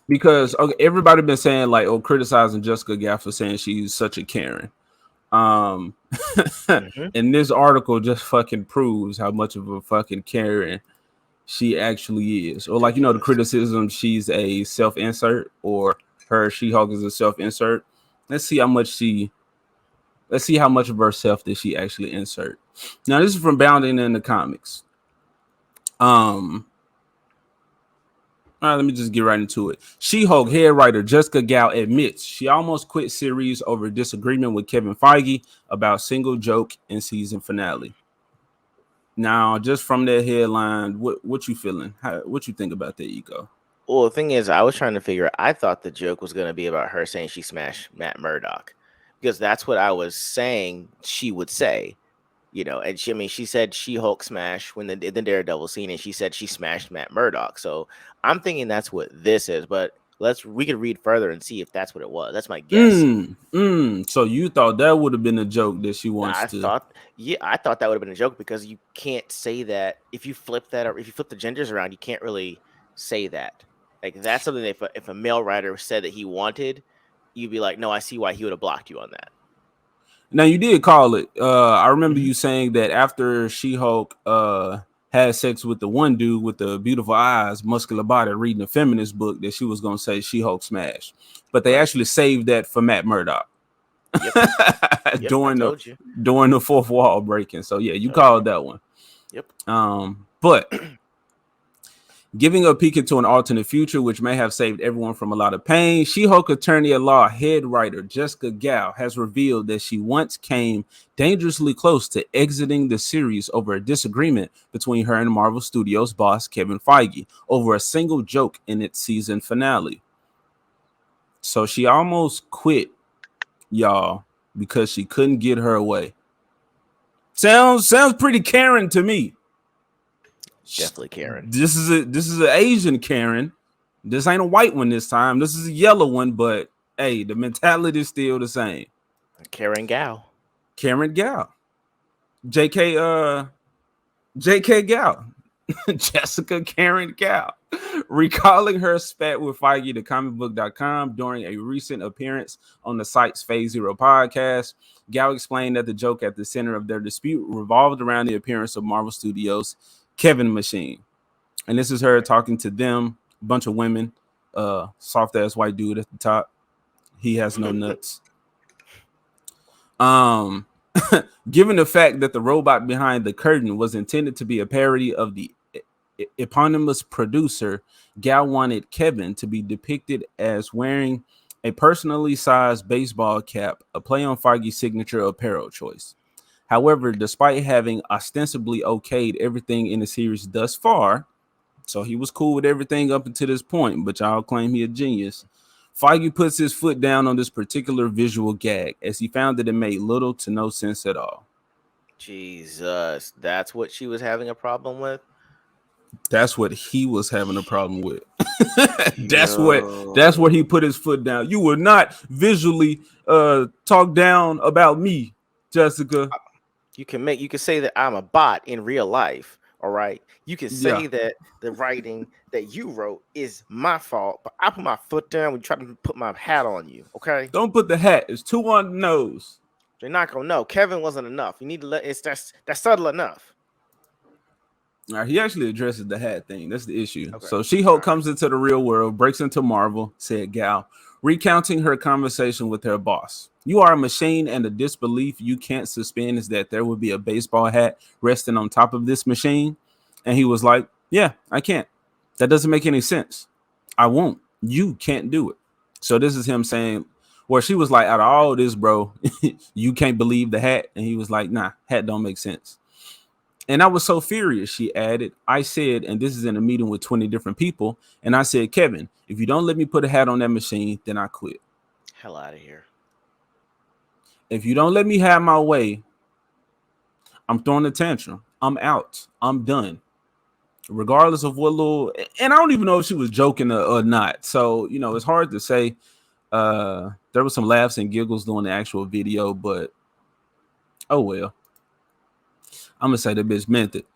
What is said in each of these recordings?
because okay, everybody been saying like, oh, criticizing Jessica Gaff for saying she's such a Karen. Um, Hmm. and this article just fucking proves how much of a fucking Karen she actually is. Or like, the Ridiculous. criticism she's a self-insert, or her She-Hulk is a self-insert. Let's see how much she let's see how much of herself did she actually insert. Now this is from Bounding in the Comics. Um all right, let me just get right into it. She-Hulk head writer Jessica Gal admits she almost quit series over disagreement with Kevin Feige about single joke in season finale. Now, just from that headline, what you feeling? What you think about that, Ego? Well, the thing is, I was trying to figure. I thought the joke was going to be about her saying she smashed Matt Murdock, because that's what I was saying she would say. And she, I mean, she said she Hulk smash when the Daredevil scene, and she said she smashed Matt Murdock. So I'm thinking that's what this is. But we could read further and see if that's what it was. That's my guess. So you thought that would have been a joke that she wants I to? thought, yeah, I thought that would have been a joke, because you can't say that if you flip that, or if you flip the genders around, you can't really say that. Like, that's something that if a male writer said that he wanted, you'd be like, no, I see why he would have blocked you on that. Now you did call it. I remember Hmm. you saying that after She-Hulk had sex with the one dude with the beautiful eyes, muscular body, reading a feminist book, that she was gonna say She-Hulk smash, but they Right. actually saved that for Matt Murdock Yep. Yep. I during the told you. during the fourth wall breaking. So yeah, you Told called you. that one. Yep. But giving a peek into an alternate future, which may have saved everyone from a lot of pain, She-Hulk attorney at law head writer Jessica Gal has revealed that she once came dangerously close to exiting the series over a disagreement between her and Marvel Studios boss Kevin Feige over a single joke in its season finale. So she almost quit, y'all, because she couldn't get her way. Sounds pretty Karen to me. Definitely Karen. This is an Asian Karen. This ain't a white one this time. This is a yellow one, but hey, the mentality is still the same. Karen Gao. Karen Gal, J.K. J.K. Gal, Jessica Karen Gal, recalling her spat with Feige to comicbook.com during a recent appearance on the site's Phase Zero podcast. Gal explained that the joke at the center of their dispute revolved around the appearance of Marvel Studios' Kevin Machine. And this is her talking to them, a bunch of women, soft ass white dude at the top. He has no nuts. Um, Given the fact that the robot behind the curtain was intended to be a parody of the eponymous producer, Gal wanted Kevin to be depicted as wearing a personally sized baseball cap, a play on Feige's signature apparel choice. However, despite having ostensibly okayed everything in the series thus far, so he was cool with everything up until this point, but y'all claim he a genius. Feige puts his foot down on this particular visual gag as he found that it made little to no sense at all. Jesus, that's what she was having a problem with. That's what he was having a problem with. that's what that's where Yo, he put his foot down. You will not visually talk down about me, Jessica. you can say that I'm a bot in real life. All right. You can Yeah. say that the writing that you wrote is my fault, but I put my foot down when you try to put my hat on you. Okay. Don't put the hat. It's two on the nose. They're not gonna know. Kevin wasn't enough. You need to let it's that's subtle enough. All right, he actually addresses the hat thing. That's the issue. Okay. So She All Hulk right. comes into the real world, breaks into Marvel, said Gal, recounting her conversation with her boss. You are a machine, and the disbelief you can't suspend is that there would be a baseball hat resting on top of this machine. And he was like, yeah, I can't. That doesn't make any sense. I won't. You can't do it. So this is him saying, where she was like, out of all this, bro, you can't believe the hat. And he was like, nah, hat don't make sense. And I was so furious, she added. I said, and this is in a meeting with 20 different people, and I said, Kevin, if you don't let me put a hat on that machine, then I quit. Hell out of here. If you don't let me have my way, I'm throwing a tantrum. I'm out. I'm done. Regardless of what little, and I don't even know if she was joking or not. So, it's hard to say. There was some laughs and giggles during the actual video, but oh well. I'm gonna say the bitch meant it.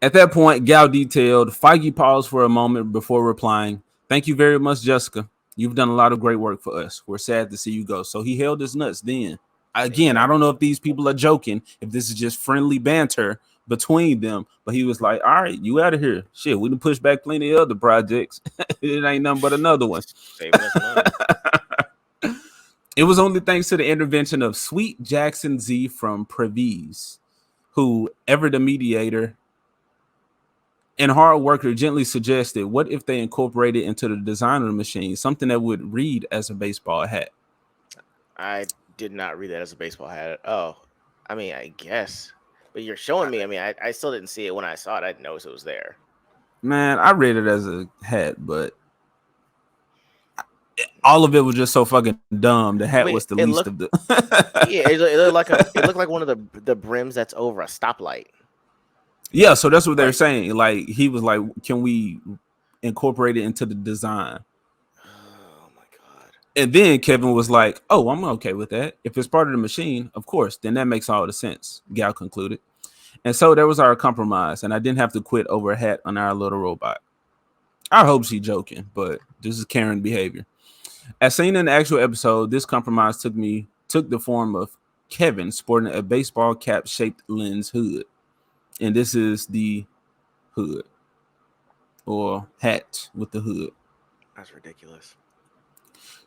At that point, Gal detailed, Feige paused for a moment before replying, Thank you very much, Jessica. You've done a lot of great work for us. We're sad to see you go. So he held his nuts then. Again, I Yeah. don't know if these people are joking, if this is just friendly banter between them, but he was like, all right, you out of here. Shit, we done pushed back plenty of other projects. It ain't nothing but another one. Saving us money. It was only thanks to the intervention of Sweet Jackson Z from Previes, who, ever the mediator and hard worker, gently suggested, what if they incorporated into the design of the machine something that would read as a baseball hat? I did not read that as a baseball hat. Oh, I mean, I guess. But you're showing me. I mean, I still didn't see it when I saw it. I didn't notice it was there. Man, I read it as a hat, but all of it was just so fucking dumb. The hat I was mean, the it least of looked. the. Yeah, it looked like a. It looked like one of the brims that's over a stoplight. Yeah, so that's what they're Like, saying. Like he was like, can we incorporate it into the design? oh my god. And then Kevin was like, "Oh, I'm okay with that. If it's part of the machine, of course, then that makes all the sense." Gal concluded. And so there was our compromise, and I didn't have to quit over a hat on our little robot. I hope she's joking, but this is Karen behavior. As seen in the actual episode, this compromise took the form of Kevin sporting a baseball cap shaped lens hood. And this is the hood or hat with the hood. That's ridiculous.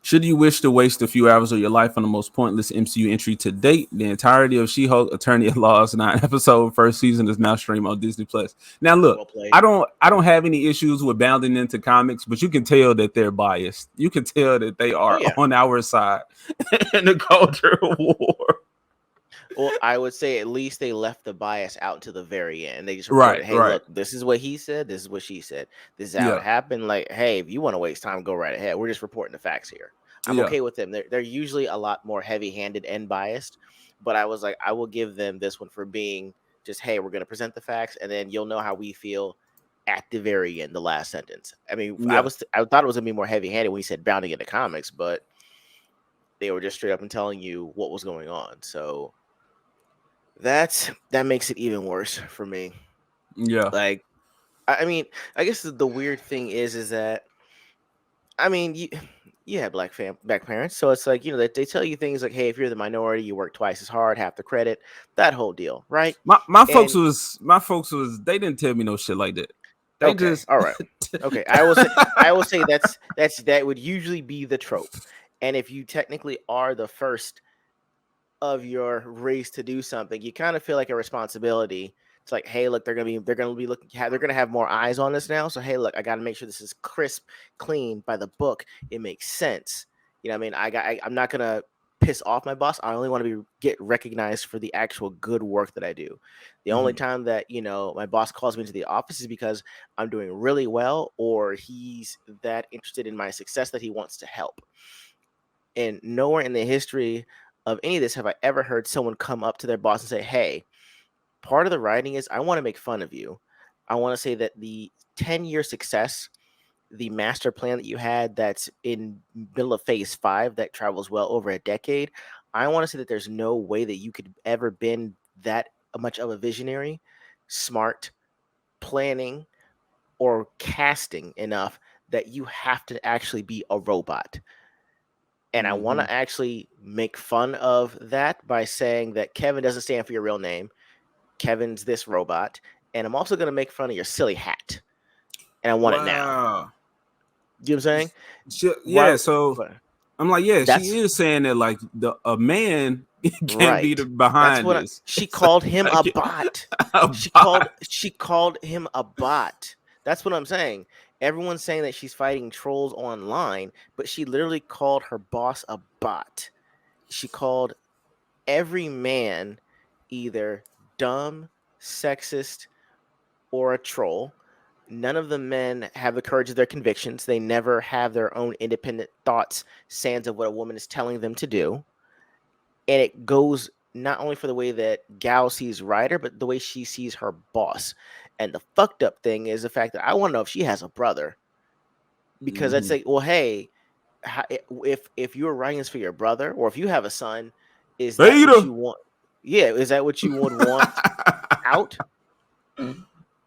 Should you wish to waste a few hours of your life on the most pointless MCU entry to date, the entirety of She-Hulk Attorney at Law's 9 episode first season is now streamed on Disney Plus. Now look, Well played. I don't have any issues with bounding into comics, but you can tell that they're biased. You can tell that they Oh are yeah. on our side in the culture war. Well, I would say at least they left the bias out to the very end. They just Right, reported, "Hey, right. look, this is what he said. This is what she said. This is how it Yeah, happened." Like, hey, if you want to waste time, go right ahead. We're just reporting the facts here. I'm yeah, okay with them. They're usually a lot more heavy-handed and biased, but I was like, I will give them this one for being just, hey, we're going to present the facts, and then you'll know how we feel at the very end, the last sentence. I mean, yeah, I thought it was gonna be more heavy-handed when he said bounding into comics, but they were just straight up and telling you what was going on. So that makes it even worse for me. yeah. Like, I mean, I guess the weird thing is that I mean, you have black parents, so it's like they tell you things like, hey, if you're the minority, you work twice as hard, half the credit, that whole deal, right? And My folks was they didn't tell me no shit like that. They okay, just all right, okay, I will say that would usually be the trope, and if you technically are the first of your race to do something, you kind of feel like a responsibility. It's like, hey, look, they're gonna be looking, they're gonna have more eyes on this now. So hey, look, I got to make sure this is crisp, clean by the book. It makes sense. What I mean? I'm not gonna piss off my boss. I only want to be get recognized for the actual good work that I do. The only Mhm. time that my boss calls me into the office is because I'm doing really well, or he's that interested in my success that he wants to help. And nowhere in the history of any of this have I ever heard someone come up to their boss and say, "Hey, part of the writing is I want to make fun of you. I want to say that the 10-year success, the master plan that you had that's in middle of phase 5 that travels well over a decade, I want to say that there's no way that you could ever been that much of a visionary, smart, planning, or casting enough that you have to actually be a robot." And I want Mhm. to actually make fun of that by saying that Kevin doesn't stand for your real name. Kevin's this robot. And I'm also going to make fun of your silly hat. And I want it now. Wow. You know what I'm saying? Yeah, Why? so But I'm like, yeah, she that's is saying that like the a man can't be the right. That's behind what this. she So, called him a like, bot. a She called bot. she called him a bot. That's what I'm saying. Everyone's saying that she's fighting trolls online, but she literally called her boss a bot. She called every man either dumb, sexist, or a troll. None of the men have the courage of their convictions. They never have their own independent thoughts, sans of what a woman is telling them to do. And it goes not only for the way that Gal sees Ryder, but the way she sees her boss. And the fucked up thing is the fact that I want to know if she has a brother. Because that's Mhm. like, well, hey, if you were writing this for your brother, or if you have a son, is that what Beta. you want? Yeah, is that what you would want out? You know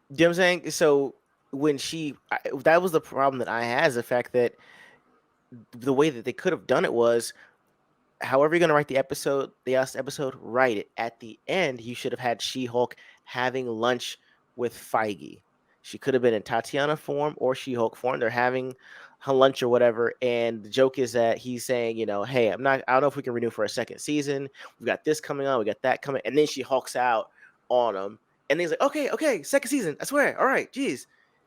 what I'm saying? So that was the problem that I had, is the fact that the way that they could have done it was, however you're gonna write the last episode, write it. At the end, you should have had She-Hulk having lunch with Feige. She could have been in Tatiana form or She-Hulk form. They're having her lunch or whatever, and the joke is that he's saying, hey, I don't know if we can renew for a second season. We've got this coming on, we got that coming, and then she hulks out on him, and then he's like, okay, okay, second season, I swear, all right, geez,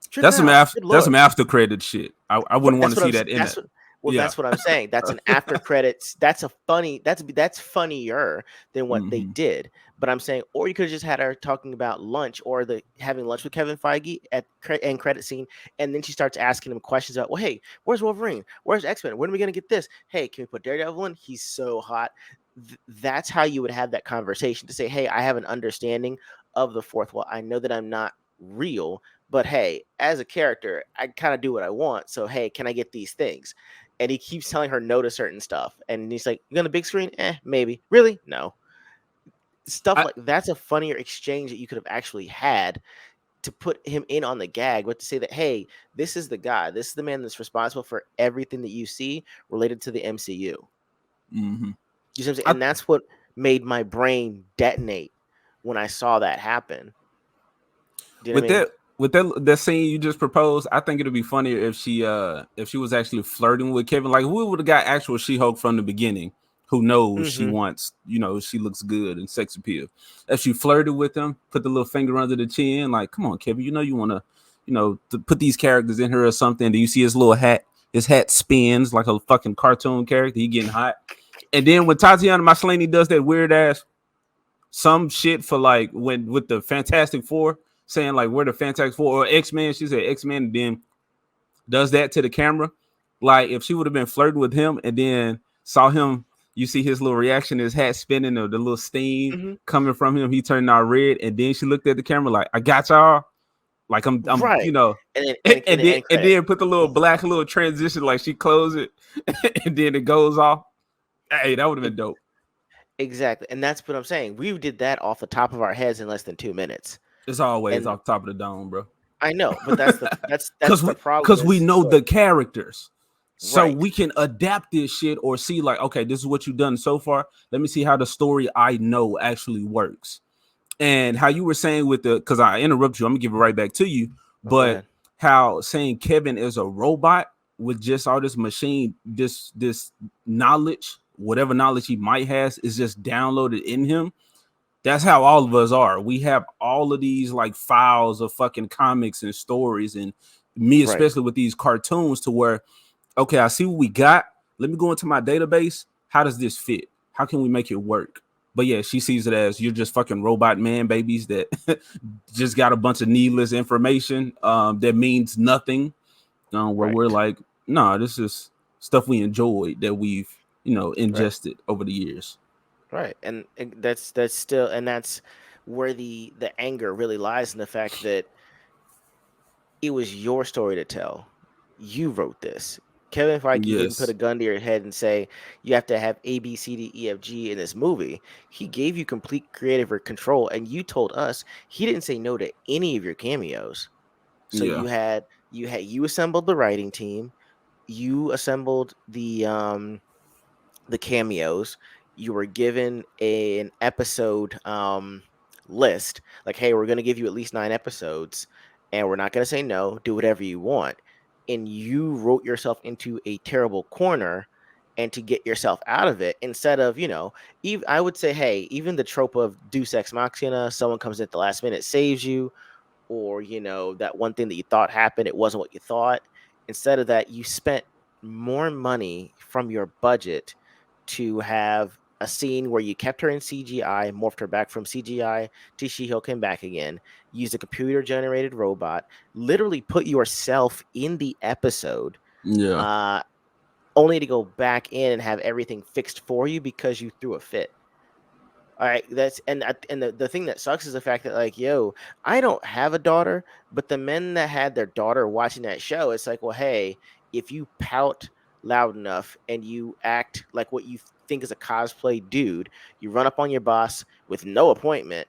chill it out, good That's lord. some after credit shit. I wouldn't want That's to what see that in that's it. what well, Yeah. that's what I'm saying. That's an after credits. That's funnier than what they Hmm. did. But I'm saying, or you could have just had her talking about lunch, or the having lunch with Kevin Feige at end credit scene, and then she starts asking him questions about, well, hey, where's Wolverine? Where's X Men? When are we gonna get this? Hey, can we put Daredevil in? He's so hot. That's how you would have that conversation, to say, hey, I have an understanding of the fourth wall. I know that I'm not real, but hey, as a character, I kind of do what I want. So hey, can I get these things? And he keeps telling her no to certain stuff. And he's like, you on the big screen? Maybe. Really? No. Stuff I, like that's a funnier exchange that you could have actually had, to put him in on the gag, but to say that, hey, this is the guy, this is the man that's responsible for everything that you see related to the MCU. hmm You see what I'm saying? I And that's what made my brain detonate when I saw that happen. Do you know what with I mean? that scene you just proposed, I think it'd be funnier if she was actually flirting with Kevin. Like we would have got actual She-Hulk from the beginning, who knows she Mm-hmm. wants, she looks good and sex appeal. If she flirted with him, put the little finger under the chin, like, come on, Kevin, you wanna, to put these characters in here or something. Do you see his little hat? His hat spins like a fucking cartoon character. He getting hot. And then when Tatiana Maslany does that weird ass some shit for like when with the Fantastic Four, saying like we're the Fantastic Four or X-Men. She said X-Men, and then does that to the camera. Like if she would have been flirting with him and then saw him, you see his little reaction, his hat spinning, or the little steam Mm-hmm. coming from him, he turned out red, and then she looked at the camera like, I got y'all. Like I'm Right. And then and the then end and credit. then put the little black little transition, like she closed it and then it goes off. Hey, that would have been dope. Exactly. And that's what I'm saying. We did that off the top of our heads in less than 2 minutes. It's always And off the top of the dome, bro. I know, but that's Cause the we problem cause we is, know the characters. So right. we can adapt this shit or see like, okay, this is what you've done so far. Let me see how the story I know actually works. And how you were saying with the, because I interrupt you, I'm gonna give it right back to you. Oh, go But ahead. how saying Kevin is a robot with just all this machine, this knowledge, whatever knowledge he might has, is just downloaded in him. That's how all of us are. We have all of these like files of fucking comics and stories, and me Right. especially with these cartoons, to where, okay, I see what we got. Let me go into my database. How does this fit? How can we make it work? But yeah, she sees it as you're just fucking robot man babies that just got a bunch of needless information that means nothing. Where we're Right. like, nah, this is stuff we enjoyed that we've Right. ingested over the years. Right. And that's still, and that's where the anger really lies, in the fact that it was your story to tell. You wrote this. Kevin Feige didn't put Yes, a gun to your head and say you have to have A, B, C, D, E, F, G in this movie. He gave you complete creative control, and you told us he didn't say no to any of your cameos. So yeah, you assembled the writing team, you assembled the cameos. You were given an episode list, like, hey, we're going to give you at least 9 episodes, and we're not going to say no, do whatever you want. And you wrote yourself into a terrible corner, and to get yourself out of it, instead of, even, I would say, hey, even the trope of deus ex machina, someone comes in at the last minute, saves you, or that one thing that you thought happened, it wasn't what you thought. Instead of that, you spent more money from your budget to have a scene where you kept her in CGI, morphed her back from CGI to She-Hulk and back again, used a computer generated robot, literally put yourself in the episode, yeah. uh, only to go back in and have everything fixed for you because you threw a fit. All right, and the thing that sucks is the fact that, like, yo, I don't have a daughter, but the men that had their daughter watching that show, it's like, well, hey, if you pout loud enough and you act like what you think is a cosplay dude, you run up on your boss with no appointment,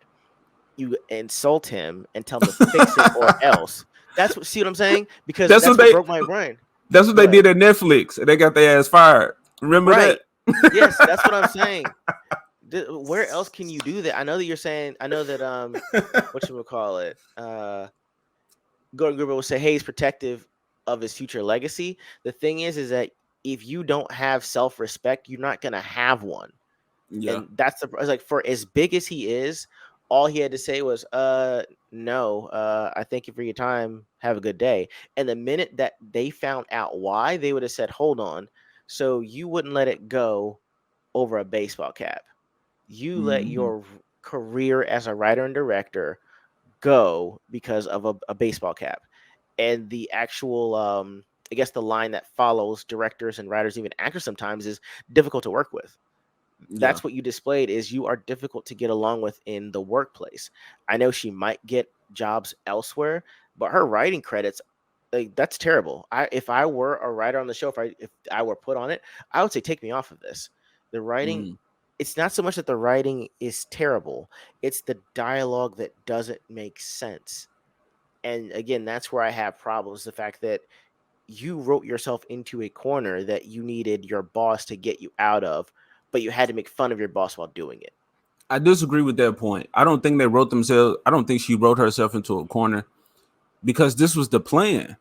you insult him and tell him to fix it or else. That's what, see what I'm saying? Because That's what that's what they. broke my brain. That's what Go they ahead. did at Netflix, and they got their ass fired. Remember that? Right. Yes, that's what I'm saying. Where else can you do that? I know that you're saying. I know that what you would call it. Gordon Gruber will say, "Hey, he's protective of his future legacy." The thing is that if you don't have self respect, you're not gonna have one. Yeah. And that's the it's like for as big as he is, all he had to say was, no, I thank you for your time. Have a good day." And the minute that they found out why, they would have said, hold on. So you wouldn't let it go over a baseball cap. You let Hmm. your career as a writer and director go because of a baseball cap. And the actual I guess the line that follows directors and writers, even actors sometimes, is difficult to work with. Yeah. That's what you displayed, is you are difficult to get along with in the workplace. I know she might get jobs elsewhere, but her writing credits, like, that's terrible. If I were a writer on the show, if I were put on it, I would say take me off of this. The writing, Mm. it's not so much that the writing is terrible, it's the dialogue that doesn't make sense. And again, that's where I have problems. The fact that you wrote yourself into a corner that you needed your boss to get you out of, but you had to make fun of your boss while doing it. I disagree with that point. I don't think they wrote themselves. I don't think she wrote herself into a corner because this was the plan.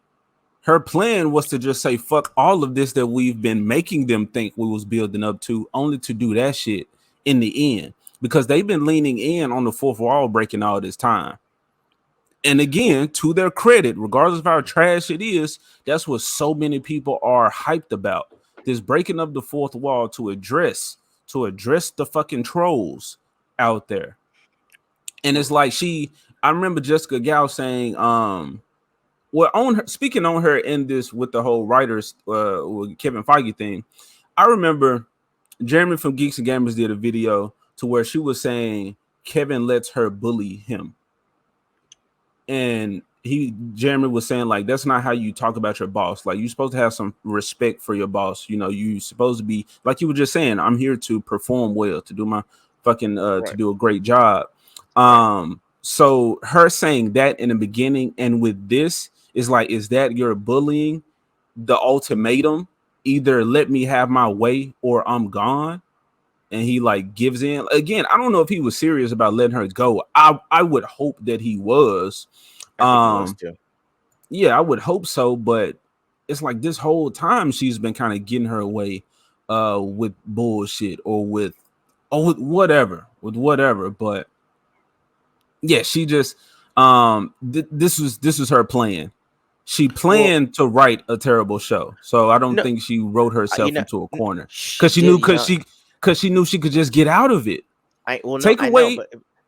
Her plan was to just say fuck all of this that we've been making them think we was building up to, only to do that shit in the end because they've been leaning in on the fourth wall breaking all this time. And Well, again, to their credit, regardless of how trash it is, that's what so many people are hyped about. This breaking of the fourth wall to address the fucking trolls out there. And it's like I remember Jessica Gal saying, well, on her, speaking on her in this with the whole writers with Kevin Feige thing, I remember Jeremy from Geeks and Gamers did a video to where she was saying Kevin lets her bully him, and Jeremy was saying like that's not how you talk about your boss. Like you're supposed to have some respect for your boss. You know, you supposed to be like you were just saying, I'm here to perform well, to do my fucking to right, do a great job. right. So her saying that in the beginning and with this is like, is that your bullying? The ultimatum, either let me have my way or I'm gone. And he like gives in again. I don't know if he was serious about letting her go. I would hope that he was. I think he was um too. yeah, I would hope so, but it's like this whole time she's been kind of getting her way with bullshit or with whatever. But yeah, she just this was her plan. She Well, planned to write a terrible show, so I don't no, think she wrote you herself know, into a corner she because she did. knew because she knew she could just get out of it. No, Take I know, away.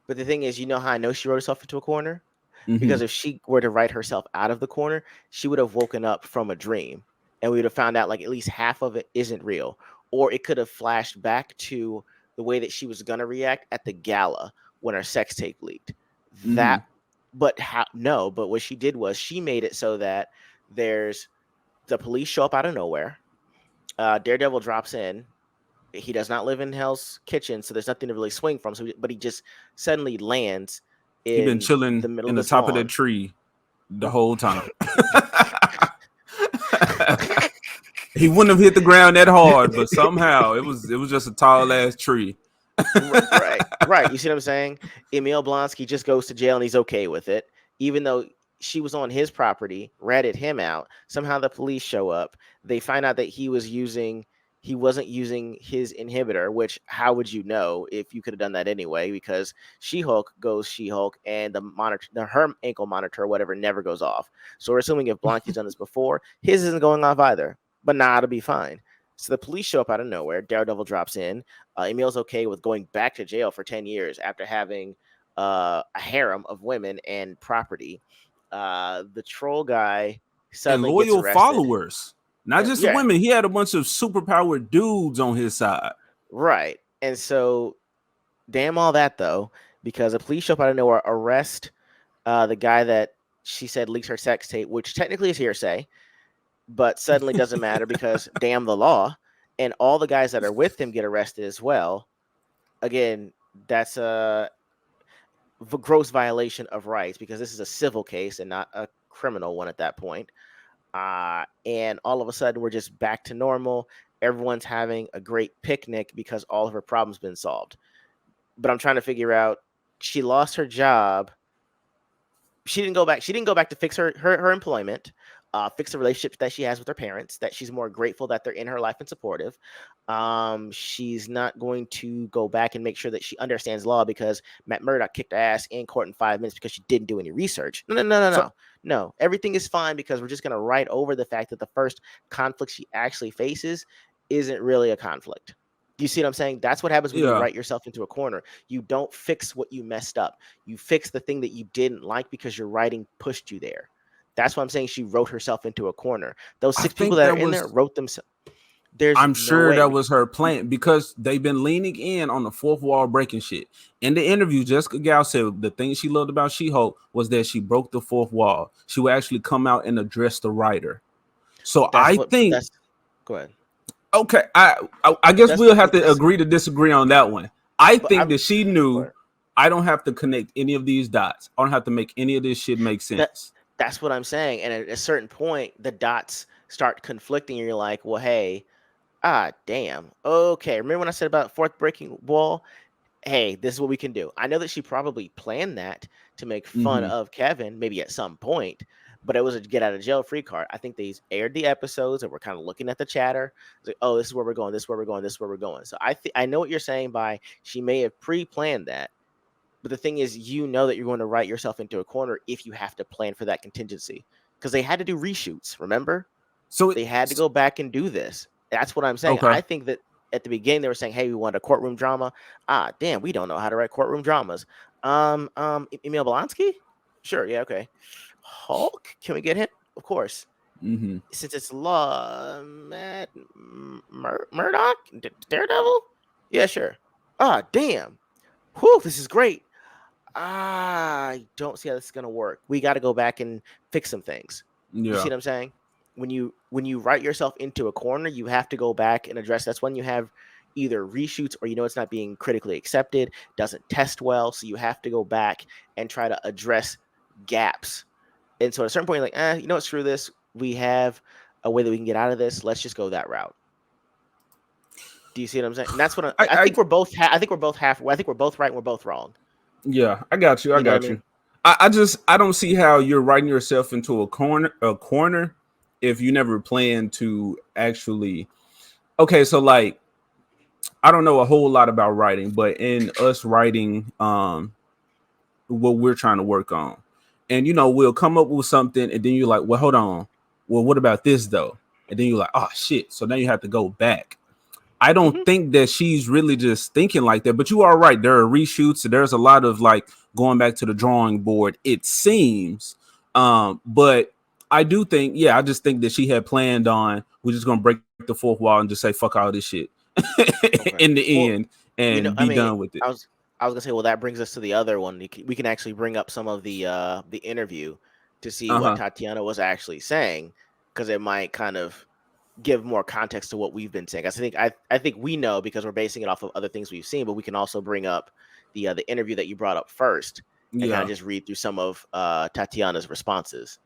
but the thing is, you know how I know she wrote herself into a corner? Because Hmm. if she were to write herself out of the corner, she would have woken up from a dream, and we would have found out like at least half of it isn't real, or it could have flashed back to the way that she was gonna react at the gala when her sex tape leaked. Hmm. That, but how? No, but what she did was she made it so that there's the police show up out of nowhere. Daredevil drops in. He does not live in Hell's Kitchen, so there's nothing to really swing from. But he just suddenly lands He been in chilling the middle in of the this top of that lawn. tree the whole time. He wouldn't have hit the ground that hard, but somehow it was just a tall ass tree. Right, right. You see what I'm saying? Emil Blonsky just goes to jail and he's okay with it, even though she was on his property, ratted him out. Somehow the police show up. They find out that he wasn't using his inhibitor, which how would you know if you could have done that anyway? Because She-Hulk goes She-Hulk and her ankle monitor or whatever never goes off. So we're assuming if Blonsky's done this before, his isn't going off either. But nah, it'll be fine. So the police show up out of nowhere. Daredevil drops in. Emil's okay with going back to jail for 10 years after having a harem of women and property. The troll guy And suddenly gets loyal arrested. followers, not just Yeah, women. He had a bunch of superpowered dudes on his side. right. And so, damn all that though, because the police show up out of nowhere, arrest the guy that she said leaks her sex tape, which technically is hearsay, but suddenly doesn't matter because damn the law. And all the guys that are with him get arrested as well. Again, that's a gross violation of rights because this is a civil case and not a criminal one at that point. And all of a sudden, we're just back to normal. Everyone's having a great picnic because all of her problems been solved. But I'm trying to figure out, she lost her job. She didn't go back to fix her employment, fix the relationships that she has with her parents, that she's more grateful that they're in her life and supportive. She's not going to go back and make sure that she understands law because Matt Murdock kicked her ass in court in 5 minutes because she didn't do any research. No, no, no, no, So no. No, everything is fine because we're just going to write over the fact that the first conflict she actually faces isn't really a conflict. You see what I'm saying? That's what happens when you yeah, write yourself into a corner. You don't fix what you messed up. You fix the thing that you didn't like because your writing pushed you there. That's why I'm saying she wrote herself into a corner. Those I six people think that are that in there was. wrote themselves. There's I'm no sure way. that was her plan because they've been leaning in on the fourth wall breaking shit. In the interview, Jessica Gal said the thing she loved about She-Hulk was that she broke the fourth wall. She would actually come out and address the writer. So That's I what. But think that's go ahead. okay, I guess That's we'll have but to that's agree to disagree on that one. I but think I'm that she go knew ahead. I don't have to connect any of these dots. I don't have to make any of this shit make that sense. that's what I'm saying. And at a certain point, the dots start conflicting, and you're like, well, hey, damn. Okay, remember when I said about fourth breaking wall? Hey, this is what we can do. I know that she probably planned that to make fun Hmm. of Kevin, maybe at some point, but it was a get out of jail free card. I think they aired the episodes and we're kind of looking at the chatter. It's like, oh, this is where we're going, this is where we're going, this is where we're going. So I know what you're saying by she may have pre-planned that, but the thing is, you know that you're going to write yourself into a corner if you have to plan for that contingency because they had to do reshoots. Remember, So they had to it's go back and do this. That's what I'm saying. okay. I think that at the beginning they were saying, "Hey, we want a courtroom drama." Damn, we don't know how to write courtroom dramas. Emil Blonsky? Sure, yeah, okay. Hulk? Can we get him? Of course. Hmm. Since it's law, Matt Murdoch, Daredevil? Yeah, sure. Damn. Whew, this is great. I don't see how this is gonna work. We got to go back and fix some things. You see Yeah. what I'm saying? When you write yourself into a corner, you have to go back and address. That's when you have either reshoots or it's not being critically accepted, doesn't test well, so you have to go back and try to address gaps. And so at a certain point, you're like, what, screw this. We have a way that we can get out of this. Let's just go that route. Do you see what I'm saying? And that's what I I think we're both. I think we're both half. I think we're both right and we're both wrong. Yeah, I got you. I You know what I got mean? you. I just I don't see how you're writing yourself into a corner if you never plan to actually. Okay, so like I don't know a whole lot about writing, but in us writing, what we're trying to work on, and we'll come up with something, and then you're like, well, hold on, well, what about this though? And then you're like, oh shit, so now you have to go back. I don't Hmm. think that she's really just thinking like that. But you are right. There are reshoots. There's a lot of like going back to the drawing board, it seems. But I do think, yeah, I just think that she had planned on we're just gonna break the fourth wall and just say fuck all this shit Okay. in the Well, end and I be mean, done with it. I was gonna say, well, that brings us to the other one. We can actually bring up some of the interview to see what Uh-huh. Tatiana was actually saying, because it might kind of give more context to what we've been saying. I think we know because we're basing it off of other things we've seen, but we can also bring up the interview that you brought up first and kind of Yeah. just read through some of Tatiana's responses.